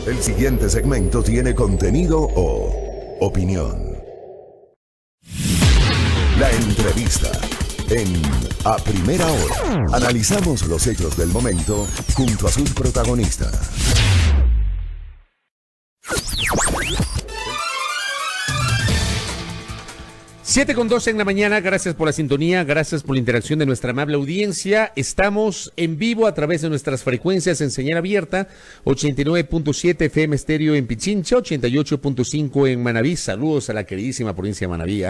El siguiente segmento tiene contenido o opinión. La entrevista en A Primera Hora. Analizamos los hechos del momento junto a sus protagonistas. 7:12 en la mañana, gracias por la sintonía, gracias por la interacción de nuestra amable audiencia. Estamos en vivo a través de nuestras frecuencias en señal abierta, 89.7 FM estéreo en Pichincha, 88.5 en Manabí. Saludos a la queridísima provincia de Manabí.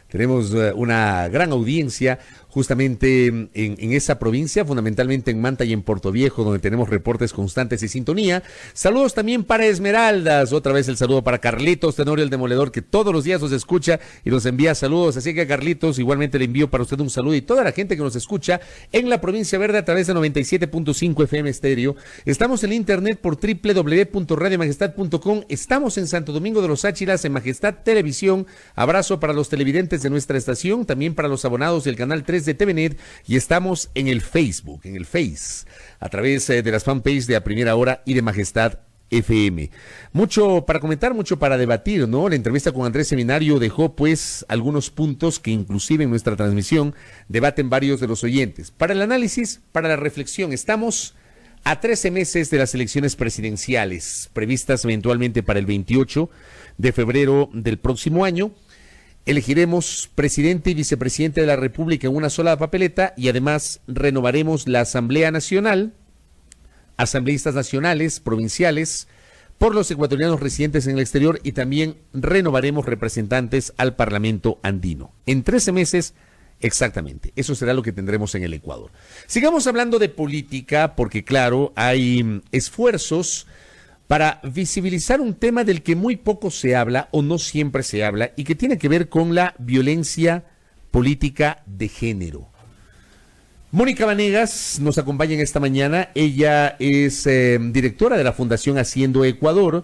Tenemos una gran audiencia justamente en esa provincia, fundamentalmente en Manta y en Puerto Viejo, donde tenemos reportes constantes y sintonía. Saludos también para Esmeraldas, otra vez el saludo para Carlitos Tenorio, el Demoledor, que todos los días nos escucha y nos envía saludos. Así que, Carlitos, igualmente le envío para usted un saludo y toda la gente que nos escucha en la provincia verde a través de 97.5 FM estéreo. Estamos en internet por www.radiomajestad.com. Estamos en Santo Domingo de los Áchilas, en Majestad Televisión. Abrazo para los televidentes de nuestra estación, también para los abonados del canal 3 de TVNet, y estamos en el Facebook, en el Face, a través de las fanpages de A Primera Hora y de Majestad FM. Mucho para comentar, mucho para debatir, ¿no? La entrevista con Andrés Seminario dejó pues algunos puntos que inclusive en nuestra transmisión debaten varios de los oyentes. Para el análisis, para la reflexión, estamos a 13 meses de las elecciones presidenciales, previstas eventualmente para el 28 de febrero del próximo año. Elegiremos presidente y vicepresidente de la República en una sola papeleta y además renovaremos la Asamblea Nacional, asambleístas nacionales, provinciales, por los ecuatorianos residentes en el exterior, y también renovaremos representantes al Parlamento andino. En 13 meses exactamente, eso será lo que tendremos en el Ecuador. Sigamos hablando de política porque claro, hay esfuerzos para visibilizar un tema del que muy poco se habla o no siempre se habla y que tiene que ver con la violencia política de género. Mónica Vanegas nos acompaña en esta mañana. Ella es directora de la Fundación Haciendo Ecuador,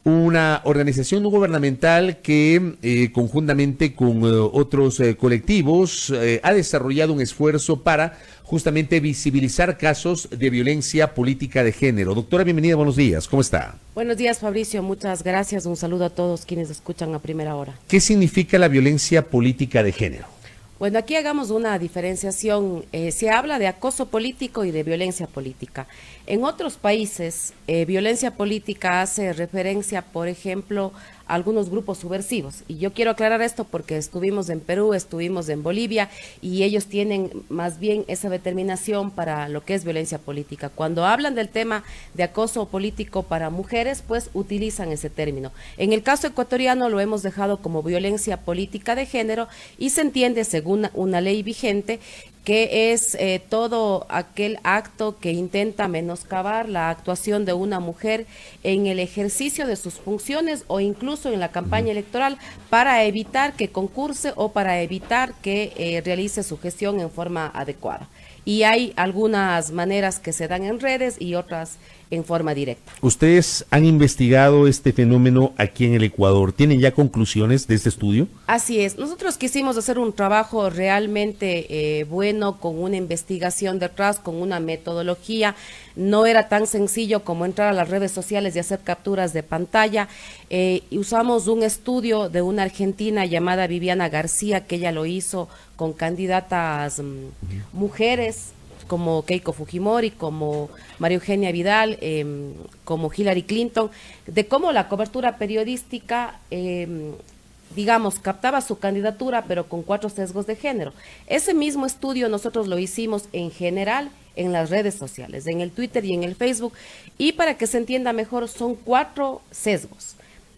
una organización no gubernamental que conjuntamente con otros colectivos ha desarrollado un esfuerzo para justamente visibilizar casos de violencia política de género. Doctora, bienvenida, buenos días, ¿cómo está? Buenos días, Fabricio, muchas gracias, un saludo a todos quienes escuchan A Primera Hora. ¿Qué significa la violencia política de género? Bueno, aquí hagamos una diferenciación. Se habla de acoso político y de violencia política. En otros países, violencia política hace referencia, por ejemplo, a algunos grupos subversivos. Y yo quiero aclarar esto porque estuvimos en Perú, estuvimos en Bolivia, y ellos tienen más bien esa determinación para lo que es violencia política. Cuando hablan del tema de acoso político para mujeres, pues utilizan ese término. En el caso ecuatoriano lo hemos dejado como violencia política de género y se entiende, según una ley vigente, que es todo aquel acto que intenta menoscabar la actuación de una mujer en el ejercicio de sus funciones o incluso en la campaña electoral para evitar que concurse o para evitar que realice su gestión en forma adecuada. Y hay algunas maneras que se dan en redes y otras en forma directa. ¿Ustedes han investigado este fenómeno aquí en el Ecuador? ¿Tienen ya conclusiones de este estudio? Así es. Nosotros quisimos hacer un trabajo realmente bueno, con una investigación detrás, con una metodología. No era tan sencillo como entrar a las redes sociales y hacer capturas de pantalla. Usamos un estudio de una argentina llamada Viviana García, que ella lo hizo con candidatas mujeres, como Keiko Fujimori, como María Eugenia Vidal, como Hillary Clinton, de cómo la cobertura periodística, digamos, captaba su candidatura, pero con 4 sesgos de género. Ese mismo estudio nosotros lo hicimos en general en las redes sociales, en el Twitter y en el Facebook, y para que se entienda mejor, son 4 sesgos.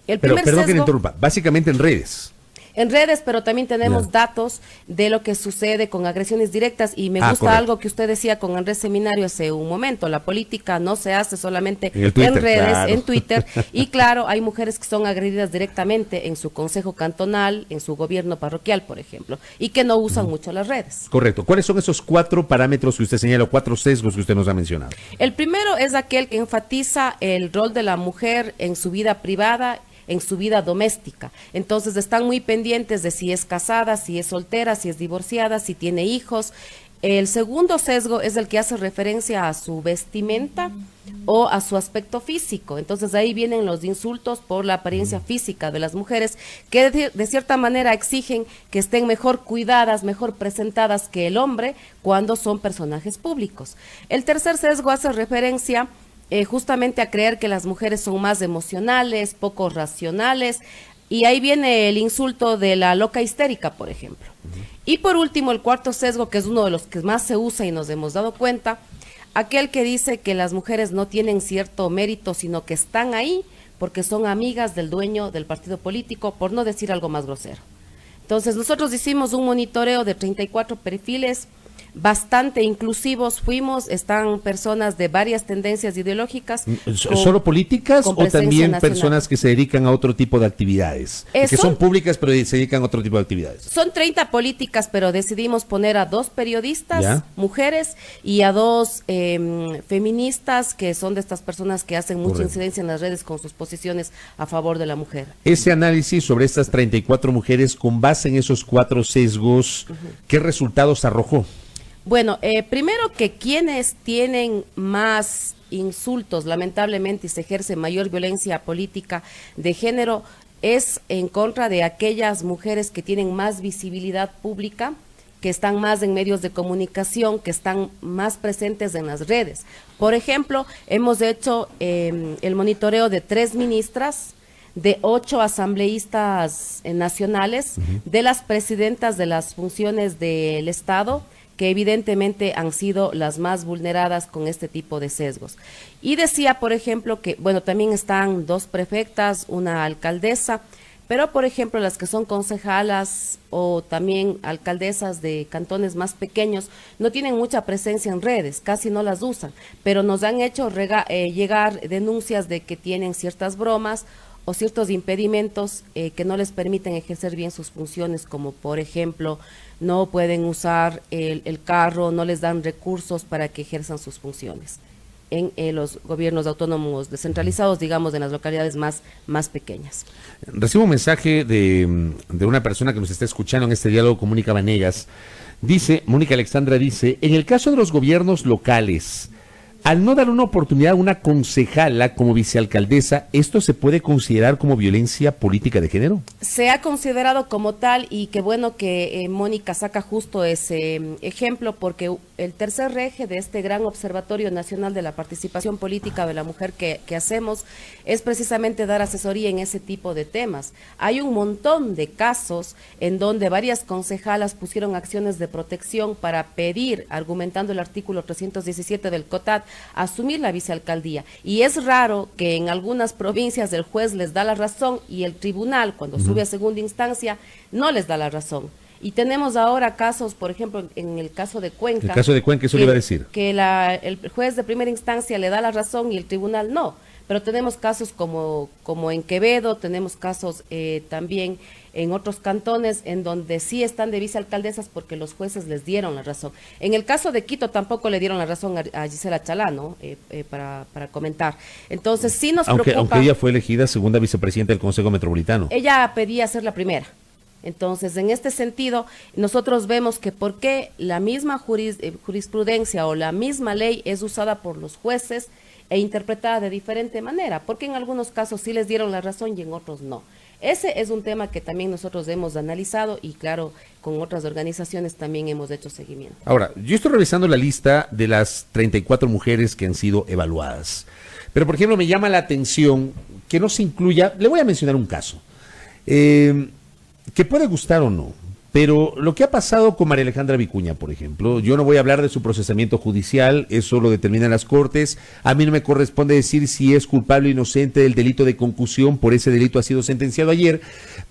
El Pero, primer perdón sesgo, que le interrumpa, básicamente en redes. En redes, pero también tenemos datos de lo que sucede con agresiones directas, y me gusta correcto. algo que usted decía con Andrés Seminario hace un momento: la política no se hace solamente En el Twitter, en redes, claro. en Twitter, y claro, hay mujeres que son agredidas directamente en su consejo cantonal, en su gobierno parroquial, por ejemplo, y que no usan mucho las redes. Correcto. ¿Cuáles son esos 4 parámetros que usted señala, 4 sesgos que usted nos ha mencionado? El primero es aquel que enfatiza el rol de la mujer en su vida privada, en su vida doméstica. Entonces están muy pendientes de si es casada, si es soltera, si es divorciada, si tiene hijos. El segundo sesgo es el que hace referencia a su vestimenta o a su aspecto físico. Entonces ahí vienen los insultos por la apariencia física de las mujeres, que de cierta manera exigen que estén mejor cuidadas, mejor presentadas que el hombre cuando son personajes públicos. El tercer sesgo hace referencia justamente a creer que las mujeres son más emocionales, poco racionales, y ahí viene el insulto de la loca histérica, por ejemplo. Y por último, el cuarto sesgo, que es uno de los que más se usa y nos hemos dado cuenta, aquel que dice que las mujeres no tienen cierto mérito, sino que están ahí porque son amigas del dueño del partido político, por no decir algo más grosero. Entonces, nosotros hicimos un monitoreo de 34 perfiles, bastante inclusivos fuimos, están personas de varias tendencias ideológicas. ¿Solo políticas o también nacional, personas que se dedican a otro tipo de actividades? Que son públicas pero se dedican a otro tipo de actividades. Son 30 políticas, pero decidimos poner a 2 periodistas, mujeres, y a 2 feministas, que son de estas personas que hacen mucha incidencia en las redes con sus posiciones a favor de la mujer. Ese análisis sobre estas 34 mujeres, con base en esos 4 sesgos, ¿qué resultados arrojó? Bueno, primero que quienes tienen más insultos, lamentablemente, y se ejerce mayor violencia política de género, es en contra de aquellas mujeres que tienen más visibilidad pública, que están más en medios de comunicación, que están más presentes en las redes. Por ejemplo, hemos hecho el monitoreo de 3 ministras, de 8 asambleístas nacionales, de las presidentas de las funciones del Estado, que evidentemente han sido las más vulneradas con este tipo de sesgos. Y decía, por ejemplo, que, bueno, también están 2 prefectas, una alcaldesa, pero, por ejemplo, las que son concejalas o también alcaldesas de cantones más pequeños no tienen mucha presencia en redes, casi no las usan, pero nos han hecho llegar denuncias de que tienen ciertas bromas o ciertos impedimentos que no les permiten ejercer bien sus funciones, como por ejemplo, no pueden usar el carro, no les dan recursos para que ejerzan sus funciones en los gobiernos autónomos descentralizados, digamos, en las localidades más pequeñas. Recibo un mensaje de una persona que nos está escuchando en este diálogo con Mónica Vanegas. Dice, Mónica Alexandra dice, en el caso de los gobiernos locales, al no dar una oportunidad a una concejala como vicealcaldesa, ¿esto se puede considerar como violencia política de género? Se ha considerado como tal, y qué bueno que Mónica saca justo ese ejemplo, porque el tercer eje de este gran Observatorio Nacional de la Participación Política de la Mujer que hacemos es precisamente dar asesoría en ese tipo de temas. Hay un montón de casos en donde varias concejalas pusieron acciones de protección para pedir, argumentando el artículo 317 del COTAD, asumir la vicealcaldía, y es raro que en algunas provincias el juez les da la razón y el tribunal, cuando sube a segunda instancia, no les da la razón. Y tenemos ahora casos, por ejemplo, en el caso de Cuenca. El caso de Cuenca, eso le iba a decir. Que el juez de primera instancia le da la razón y el tribunal no. Pero tenemos casos como en Quevedo, tenemos casos también en otros cantones en donde sí están de vicealcaldesas porque los jueces les dieron la razón. En el caso de Quito tampoco le dieron la razón a Gisela Chalá, ¿no? Para comentar. Entonces sí nos preocupa. Aunque ella fue elegida segunda vicepresidenta del Consejo Metropolitano. Ella pedía ser la primera. Entonces, en este sentido, nosotros vemos que por qué la misma jurisprudencia o la misma ley es usada por los jueces e interpretada de diferente manera, porque en algunos casos sí les dieron la razón y en otros no. Ese es un tema que también nosotros hemos analizado y claro, con otras organizaciones también hemos hecho seguimiento. Ahora, yo estoy revisando la lista de las 34 mujeres que han sido evaluadas, pero por ejemplo me llama la atención que no se incluya, le voy a mencionar un caso, que puede gustar o no, pero lo que ha pasado con María Alejandra Vicuña, por ejemplo, yo no voy a hablar de su procesamiento judicial, eso lo determinan las cortes, a mí no me corresponde decir si es culpable o inocente del delito de concusión, por ese delito ha sido sentenciado ayer,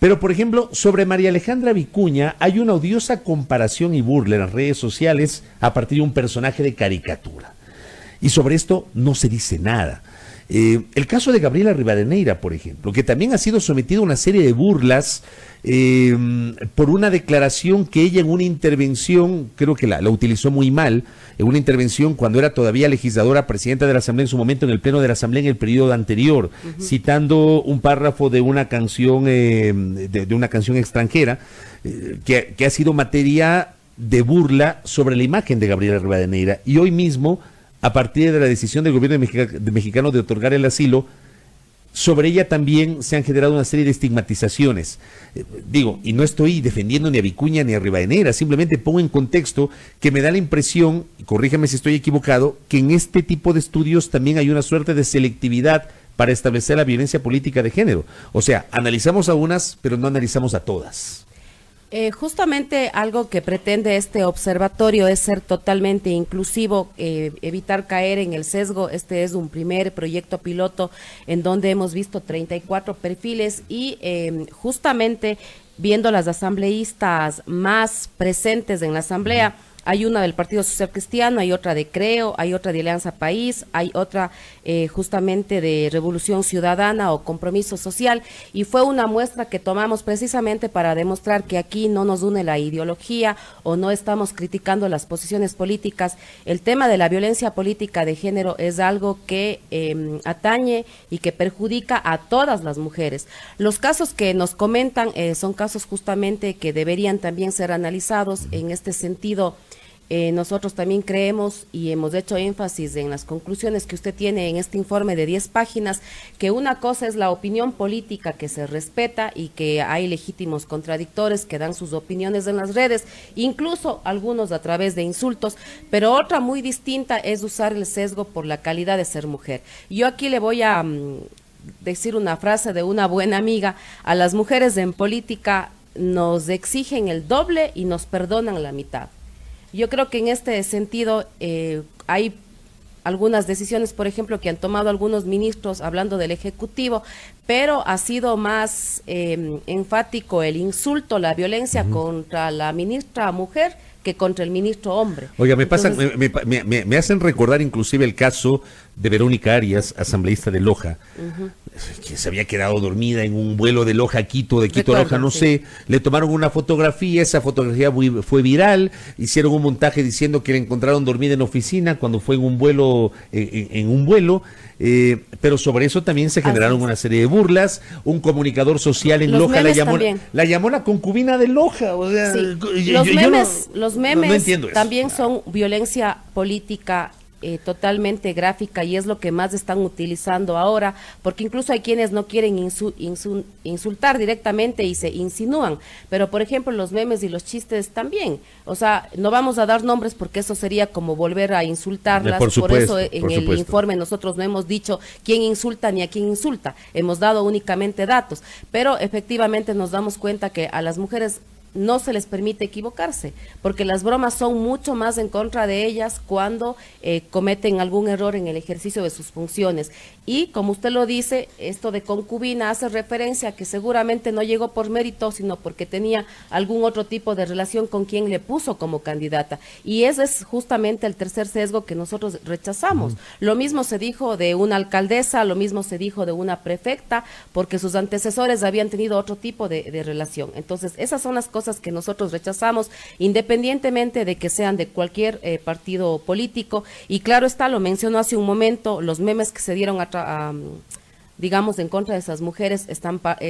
pero por ejemplo, sobre María Alejandra Vicuña hay una odiosa comparación y burla en las redes sociales a partir de un personaje de caricatura, y sobre esto no se dice nada. El caso de Gabriela Rivadeneira, por ejemplo, que también ha sido sometido a una serie de burlas por una declaración que ella en una intervención, creo que la utilizó muy mal, en una intervención cuando era todavía legisladora, presidenta de la Asamblea en su momento, en el pleno de la Asamblea en el periodo anterior, citando un párrafo de una canción de una canción extranjera que ha sido materia de burla sobre la imagen de Gabriela Rivadeneira. Y hoy mismo, a partir de la decisión del gobierno mexicano de otorgar el asilo, sobre ella también se han generado una serie de estigmatizaciones. Digo, y no estoy defendiendo ni a Vicuña ni a Rivadeneira, simplemente pongo en contexto que me da la impresión, y corríjame si estoy equivocado, que en este tipo de estudios también hay una suerte de selectividad para establecer la violencia política de género. O sea, analizamos a unas, pero no analizamos a todas. Justamente algo que pretende este observatorio es ser totalmente inclusivo, evitar caer en el sesgo. Este es un primer proyecto piloto en donde hemos visto 34 perfiles y justamente viendo las asambleístas más presentes en la asamblea, hay una del Partido Social Cristiano, hay otra de Creo, hay otra de Alianza País, hay otra justamente de Revolución Ciudadana o Compromiso Social, y fue una muestra que tomamos precisamente para demostrar que aquí no nos une la ideología o no estamos criticando las posiciones políticas. El tema de la violencia política de género es algo que atañe y que perjudica a todas las mujeres. Los casos que nos comentan son casos justamente que deberían también ser analizados en este sentido. Nosotros también creemos y hemos hecho énfasis en las conclusiones que usted tiene en este informe de 10 páginas, que una cosa es la opinión política que se respeta y que hay legítimos contradictores que dan sus opiniones en las redes, incluso algunos a través de insultos, pero otra muy distinta es usar el sesgo por la calidad de ser mujer. Yo aquí le voy a decir una frase de una buena amiga: a las mujeres en política nos exigen el doble y nos perdonan la mitad. Yo creo que en este sentido hay algunas decisiones, por ejemplo, que han tomado algunos ministros hablando del Ejecutivo, pero ha sido más enfático el insulto, la violencia contra la ministra mujer que contra el ministro hombre. Oiga, me hacen recordar inclusive el caso de Verónica Arias, asambleísta de Loja, que se había quedado dormida en un vuelo de Loja a Quito, de Quito a Loja, no sé, le tomaron una fotografía, esa fotografía fue viral, hicieron un montaje diciendo que la encontraron dormida en oficina cuando fue en un vuelo, pero sobre eso también se generaron una serie de burlas. Un comunicador social en Loja la llamó la concubina de Loja. O sea, sí. Los memes no también son violencia política totalmente gráfica, y es lo que más están utilizando ahora, porque incluso hay quienes no quieren insultar directamente y se insinúan, pero por ejemplo los memes y los chistes también, o sea, no vamos a dar nombres porque eso sería como volver a insultarlas. Por eso en el informe nosotros no hemos dicho quién insulta ni a quién insulta, hemos dado únicamente datos, pero efectivamente nos damos cuenta que a las mujeres no se les permite equivocarse, porque las bromas son mucho más en contra de ellas cuando cometen algún error en el ejercicio de sus funciones. Y como usted lo dice, esto de concubina hace referencia a que seguramente no llegó por mérito, sino porque tenía algún otro tipo de relación con quien le puso como candidata. Y ese es justamente el tercer sesgo que nosotros rechazamos. Lo mismo se dijo de una alcaldesa, lo mismo se dijo de una prefecta, porque sus antecesores habían tenido otro tipo de relación. Entonces, esas son las cosas que nosotros rechazamos, independientemente de que sean de cualquier partido político. Y claro está, lo mencionó hace un momento, los memes que se dieron digamos, en contra de esas mujeres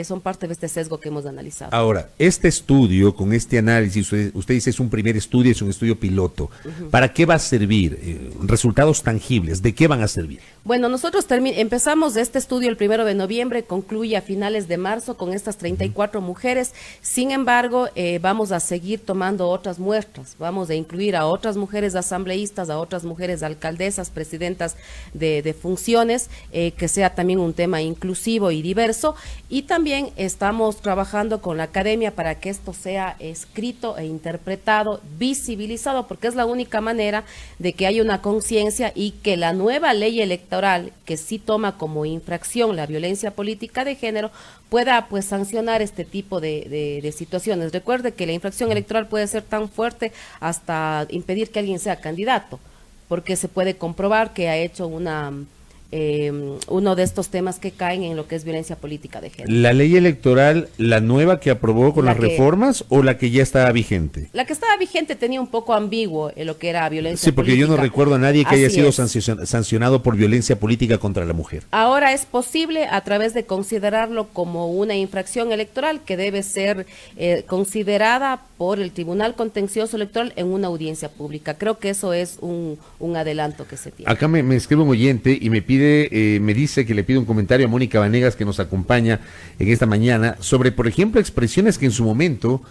son parte de este sesgo que hemos analizado. Ahora, este estudio, con este análisis, usted dice es un primer estudio, es un estudio piloto. ¿Para qué va a servir? Resultados tangibles, ¿de qué van a servir? Bueno, nosotros empezamos este estudio el 1 de noviembre, concluye a finales de marzo con estas 34 mujeres. Sin embargo, vamos a seguir tomando otras muestras, vamos a incluir a otras mujeres asambleístas, a otras mujeres alcaldesas, presidentas de funciones, que sea también un tema inclusivo y diverso, y también estamos trabajando con la academia para que esto sea escrito e interpretado, visibilizado, porque es la única manera de que haya una conciencia y que la nueva ley electoral, que sí toma como infracción la violencia política de género, pueda pues sancionar este tipo de situaciones. Recuerde que la infracción electoral puede ser tan fuerte hasta impedir que alguien sea candidato, porque se puede comprobar que ha hecho una uno de estos temas que caen en lo que es violencia política de género. ¿La ley electoral, la nueva que aprobó con las reformas o la que ya estaba vigente? La que estaba vigente tenía un poco ambiguo en lo que era violencia política. Sí, porque política. yo no recuerdo a nadie que haya sido sancionado por violencia política contra la mujer. Ahora es posible a través de considerarlo como una infracción electoral que debe ser considerada por el Tribunal Contencioso Electoral en una audiencia pública. Creo que eso es un adelanto que se tiene. Acá me escribe un oyente y me dice que le pide un comentario a Mónica Vanegas, que nos acompaña en esta mañana, sobre, por ejemplo, expresiones que en su momento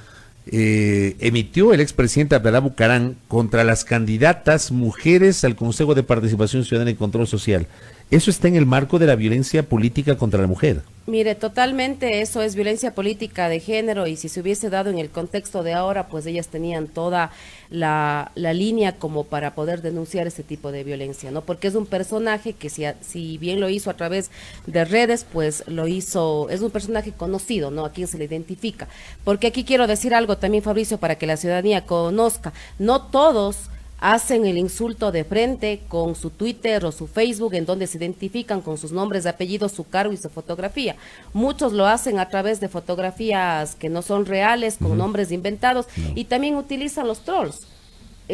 emitió el expresidente Abdalá Bucaram contra las candidatas mujeres al Consejo de Participación Ciudadana y Control Social. ¿Eso está en el marco de la violencia política contra la mujer? Mire, totalmente eso es violencia política de género, y si se hubiese dado en el contexto de ahora, pues ellas tenían toda la línea como para poder denunciar ese tipo de violencia, ¿no? Porque es un personaje que si bien lo hizo a través de redes, pues lo hizo, es un personaje conocido, ¿no? A quien se le identifica. Porque aquí quiero decir algo también, Fabricio, para que la ciudadanía conozca, no todos hacen el insulto de frente con su Twitter o su Facebook, en donde se identifican con sus nombres, apellidos, su cargo y su fotografía. Muchos lo hacen a través de fotografías que no son reales, con nombres inventados, y también utilizan los trolls.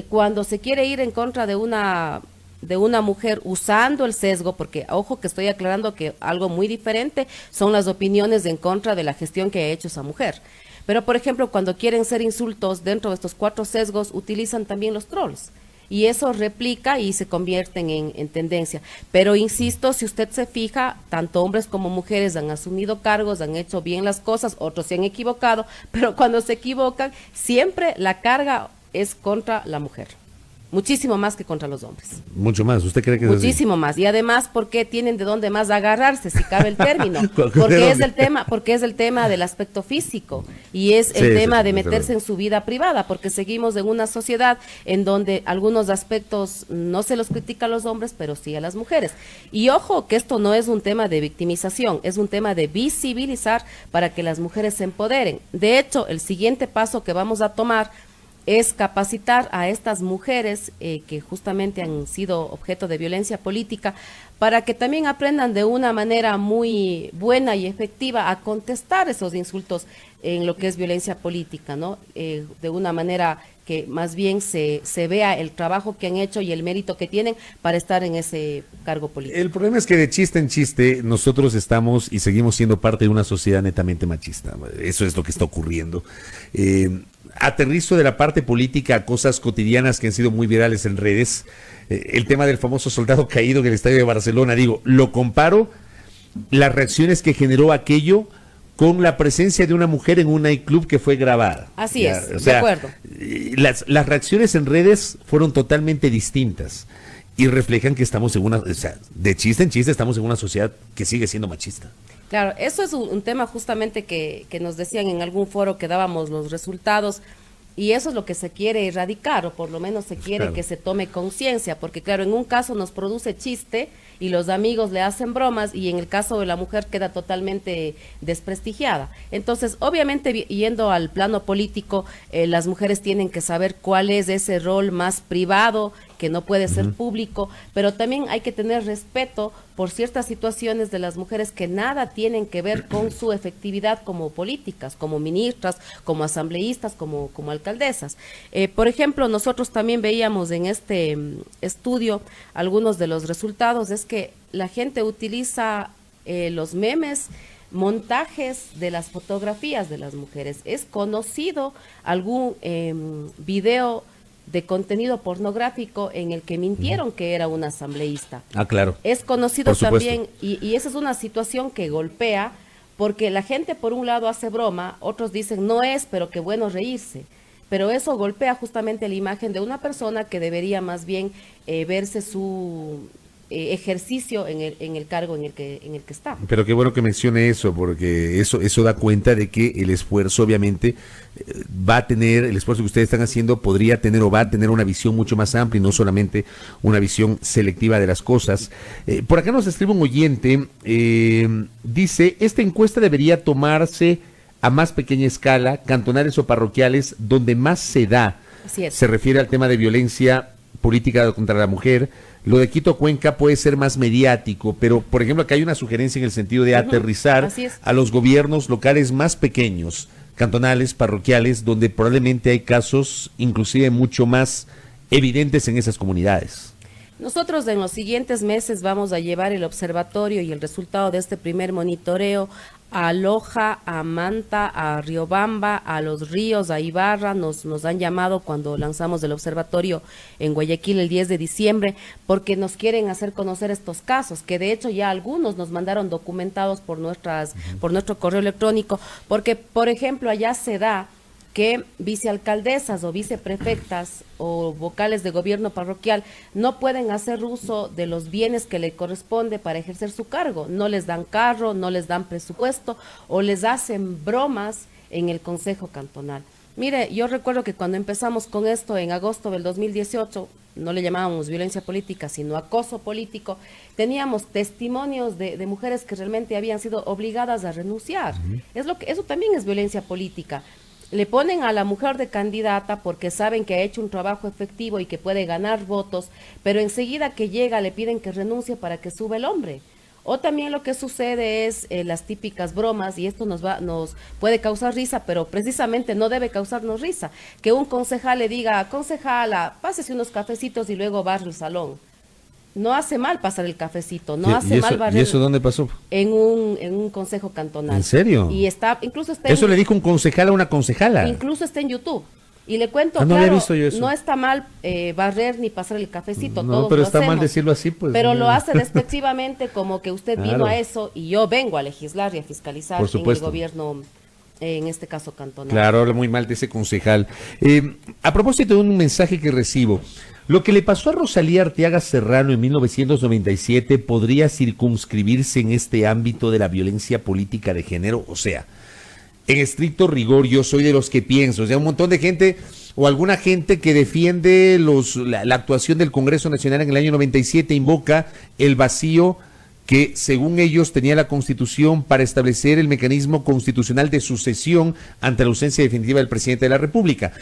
Cuando se quiere ir en contra de una mujer usando el sesgo, porque ojo que estoy aclarando que algo muy diferente son las opiniones en contra de la gestión que ha hecho esa mujer. Pero, por ejemplo, cuando quieren ser insultos dentro de estos 4 sesgos, utilizan también los trolls. Y eso replica y se convierten en tendencia. Pero insisto, si usted se fija, tanto hombres como mujeres han asumido cargos, han hecho bien las cosas, otros se han equivocado, pero cuando se equivocan, siempre la carga es contra la mujer. Muchísimo más que contra los hombres. Mucho más, ¿usted cree que es muchísimo así? Más, y además porque tienen de dónde más agarrarse, si cabe el término, porque es el tema del aspecto físico, y es el tema de meterse en su vida privada, porque seguimos en una sociedad en donde algunos aspectos no se los critica a los hombres, pero sí a las mujeres. Y ojo que esto no es un tema de victimización, es un tema de visibilizar para que las mujeres se empoderen. De hecho, el siguiente paso que vamos a tomar es capacitar a estas mujeres que justamente han sido objeto de violencia política, para que también aprendan de una manera muy buena y efectiva a contestar esos insultos en lo que es violencia política, ¿no? De una manera que más bien se vea el trabajo que han hecho y el mérito que tienen para estar en ese cargo político. El problema es que de chiste en chiste nosotros estamos y seguimos siendo parte de una sociedad netamente machista. Eso es lo que está ocurriendo. Aterrizo de la parte política a cosas cotidianas que han sido muy virales en redes. El tema del famoso soldado caído en el estadio de Barcelona, lo comparo, las reacciones que generó aquello con la presencia de una mujer en un nightclub que fue grabada. Así es, o sea, de acuerdo. Las reacciones en redes fueron totalmente distintas y reflejan que estamos en una, de chiste en chiste estamos en una sociedad que sigue siendo machista. Claro, eso es un tema justamente que nos decían en algún foro que dábamos los resultados, y eso es lo que se quiere erradicar, o por lo menos se quiere que se tome conciencia, porque claro, en un caso nos produce chiste y los amigos le hacen bromas, y en el caso de la mujer queda totalmente desprestigiada. Entonces, obviamente, yendo al plano político, las mujeres tienen que saber cuál es ese rol más privado, que no puede ser público, pero también hay que tener respeto por ciertas situaciones de las mujeres que nada tienen que ver con su efectividad como políticas, como ministras, como asambleístas, como alcaldesas. Por ejemplo, nosotros también veíamos en este estudio algunos de los resultados, es que la gente utiliza los memes, montajes de las fotografías de las mujeres. Es conocido algún video de contenido pornográfico en el que mintieron que era un asambleísta. Ah, claro. Es conocido también, y esa es una situación que golpea, porque la gente por un lado hace broma, otros dicen no es, pero qué bueno reírse. Pero eso golpea justamente la imagen de una persona que debería más bien verse su ejercicio en el cargo en el que está. Pero qué bueno que mencione eso, porque eso da cuenta de que el esfuerzo obviamente va a tener, el esfuerzo que ustedes están haciendo podría tener o va a tener una visión mucho más amplia y no solamente una visión selectiva de las cosas. Por acá nos escribe un oyente, dice, esta encuesta debería tomarse a más pequeña escala, cantonales o parroquiales, donde más se da. Así es. Se refiere al tema de violencia política contra la mujer, lo de Quito Cuenca puede ser más mediático, pero por ejemplo acá hay una sugerencia en el sentido de aterrizar a los gobiernos locales más pequeños, cantonales, parroquiales, donde probablemente hay casos inclusive mucho más evidentes en esas comunidades. Nosotros en los siguientes meses vamos a llevar el observatorio y el resultado de este primer monitoreo a Loja, a Manta, a Riobamba, a Los Ríos, a Ibarra. Nos han llamado cuando lanzamos el observatorio en Guayaquil el 10 de diciembre, porque nos quieren hacer conocer estos casos, que de hecho ya algunos nos mandaron documentados por nuestro correo electrónico, porque por ejemplo allá se da que vicealcaldesas o viceprefectas o vocales de gobierno parroquial no pueden hacer uso de los bienes que le corresponde para ejercer su cargo. No les dan carro, no les dan presupuesto o les hacen bromas en el Consejo Cantonal. Mire, yo recuerdo que cuando empezamos con esto en agosto del 2018, no le llamábamos violencia política, sino acoso político, teníamos testimonios de mujeres que realmente habían sido obligadas a renunciar. Eso también es violencia política. Le ponen a la mujer de candidata porque saben que ha hecho un trabajo efectivo y que puede ganar votos, pero enseguida que llega le piden que renuncie para que suba el hombre. O también lo que sucede es las típicas bromas, y esto nos puede causar risa, pero precisamente no debe causarnos risa, que un concejal le diga: concejala, pásese unos cafecitos y luego barre el salón. No hace mal pasar el cafecito, no hace mal barrer. ¿Y eso dónde pasó? En un consejo cantonal. ¿En serio? Y incluso está eso le dijo un concejal a una concejala. Incluso está en YouTube. Y le cuento, no había visto yo eso. No está mal barrer ni pasar el cafecito, no, todos pero lo está hacemos, mal decirlo así, pues. Pero lo hace despectivamente, como que usted vino a eso y yo vengo a legislar y a fiscalizar en el gobierno, en este caso cantonal. Claro, habla muy mal de ese concejal. A propósito de un mensaje que recibo, lo que le pasó a Rosalía Arteaga Serrano en 1997 podría circunscribirse en este ámbito de la violencia política de género. O sea, en estricto rigor, yo soy de los que pienso, o sea, un montón de gente o alguna gente que defiende la actuación del Congreso Nacional en el año 97 invoca el vacío que según ellos tenía la Constitución para establecer el mecanismo constitucional de sucesión ante la ausencia definitiva del presidente de la República.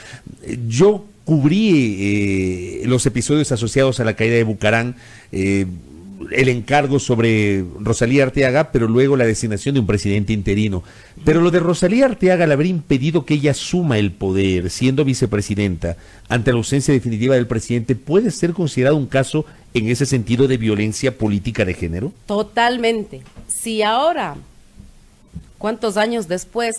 Yo cubrí los episodios asociados a la caída de Bucarán, el encargo sobre Rosalía Arteaga, pero luego la designación de un presidente interino. Pero lo de Rosalía Arteaga, al haber impedido que ella asuma el poder, siendo vicepresidenta, ante la ausencia definitiva del presidente, ¿puede ser considerado un caso en ese sentido de violencia política de género? Totalmente. Si ahora, ¿cuántos años después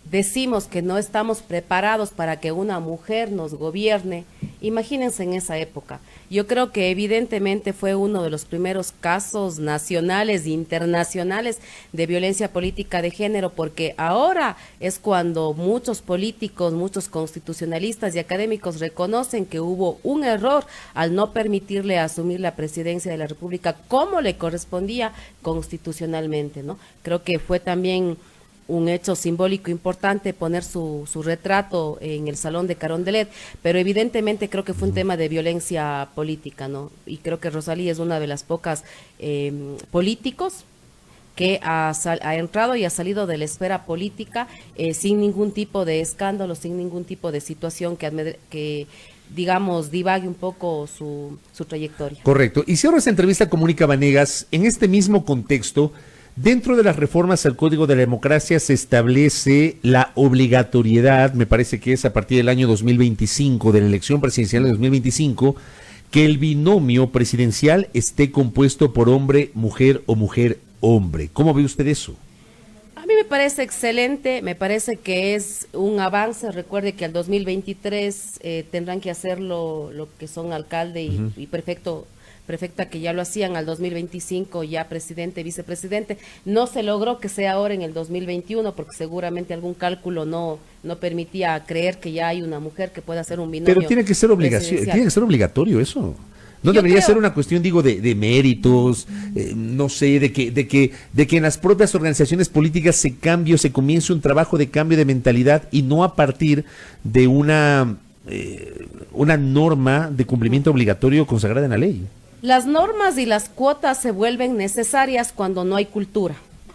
decimos que no estamos preparados para que una mujer nos gobierne? Imagínense en esa época. Yo creo que evidentemente fue uno de los primeros casos nacionales e internacionales de violencia política de género, porque ahora es cuando muchos políticos, muchos constitucionalistas y académicos reconocen que hubo un error al no permitirle asumir la presidencia de la República como le correspondía constitucionalmente, ¿no? Creo que fue también un hecho simbólico importante poner su retrato en el Salón de Carondelet, pero evidentemente creo que fue un tema de violencia política, ¿no? Y creo que Rosalía es una de las pocas políticos que ha entrado y ha salido de la esfera política sin ningún tipo de escándalo, sin ningún tipo de situación que digamos, divague un poco su trayectoria. Correcto. Y cierro esta entrevista con Mónica Vanegas en este mismo contexto. Dentro de las reformas al Código de la Democracia se establece la obligatoriedad, me parece que es a partir del año 2025, de la elección presidencial de 2025, que el binomio presidencial esté compuesto por hombre, mujer o mujer, hombre. ¿Cómo ve usted eso? A mí me parece excelente, me parece que es un avance. Recuerde que al 2023 tendrán que hacerlo lo que son alcalde y prefecta, que ya lo hacían, al 2025 ya presidente, vicepresidente. No se logró que sea ahora en el 2021 porque seguramente algún cálculo no permitía creer que ya hay una mujer que pueda hacer un binomio. Pero tiene que ser obligatorio eso. No debería ser una cuestión, digo, de méritos, no sé, de que en las propias organizaciones políticas se comience un trabajo de cambio de mentalidad y no a partir de una norma de cumplimiento obligatorio consagrada en la ley. Las normas y las cuotas se vuelven necesarias cuando no hay cultura.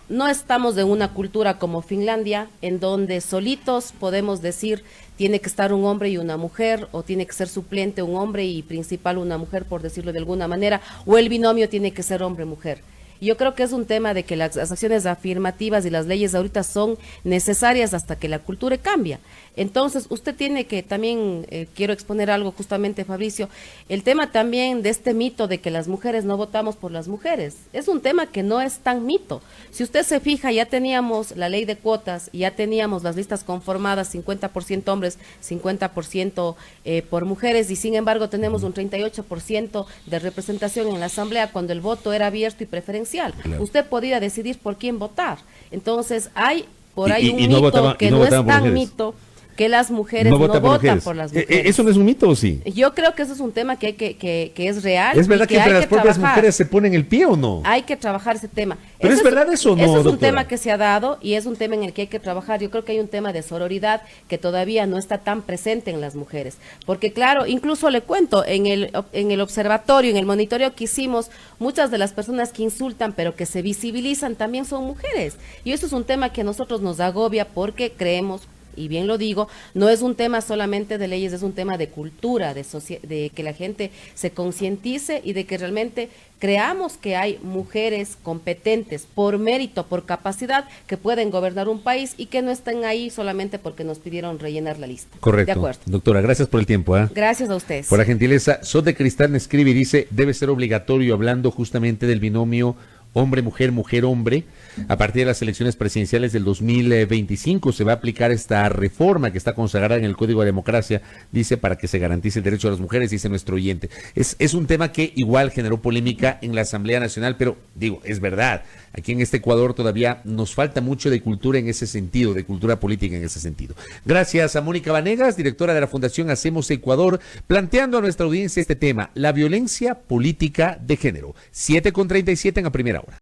No estamos en una cultura como Finlandia, en donde solitos podemos decir tiene que estar un hombre y una mujer, o tiene que ser suplente un hombre y principal una mujer, por decirlo de alguna manera, o el binomio tiene que ser hombre-mujer. Yo creo que es un tema de que las acciones afirmativas y las leyes ahorita son necesarias hasta que la cultura cambia. Entonces, usted tiene que también, quiero exponer algo justamente, Fabricio, el tema también de este mito de que las mujeres no votamos por las mujeres. Es un tema que no es tan mito. Si usted se fija, ya teníamos la ley de cuotas, ya teníamos las listas conformadas, 50% hombres, 50% por mujeres, y sin embargo tenemos un 38% de representación en la asamblea cuando el voto era abierto y preferencial. Claro. Usted podía decidir por quién votar. Entonces, hay por ahí un mito que no es tan mito, que las mujeres no votan por las mujeres. ¿Eso no es un mito o sí? Yo creo que eso es un tema que es real. ¿Es verdad que entre las propias mujeres se ponen el pie o no? Hay que trabajar ese tema. ¿Pero es verdad eso o no, Ese es un doctora? tema que se ha dado y es un tema en el que hay que trabajar. Yo creo que hay un tema de sororidad que todavía no está tan presente en las mujeres. Porque claro, incluso le cuento, en el observatorio, en el monitoreo que hicimos, muchas de las personas que insultan pero que se visibilizan también son mujeres. Y eso es un tema que a nosotros nos agobia porque creemos, y bien lo digo, no es un tema solamente de leyes, es un tema de cultura, de que la gente se concientice y de que realmente creamos que hay mujeres competentes por mérito, por capacidad, que pueden gobernar un país y que no estén ahí solamente porque nos pidieron rellenar la lista. Correcto. De acuerdo. Doctora, gracias por el tiempo. Gracias a ustedes. Por la gentileza. Sot de Cristal me escribe y dice, debe ser obligatorio, hablando justamente del binomio hombre-mujer, mujer-hombre. A partir de las elecciones presidenciales del 2025 se va a aplicar esta reforma que está consagrada en el Código de Democracia, dice, para que se garantice el derecho de las mujeres, dice nuestro oyente. Es un tema que igual generó polémica en la Asamblea Nacional, pero digo, es verdad, aquí en este Ecuador todavía nos falta mucho de cultura en ese sentido, de cultura política en ese sentido. Gracias a Mónica Vanegas, directora de la Fundación Hacemos Ecuador, planteando a nuestra audiencia este tema, la violencia política de género. 7:37 en A Primera Hora.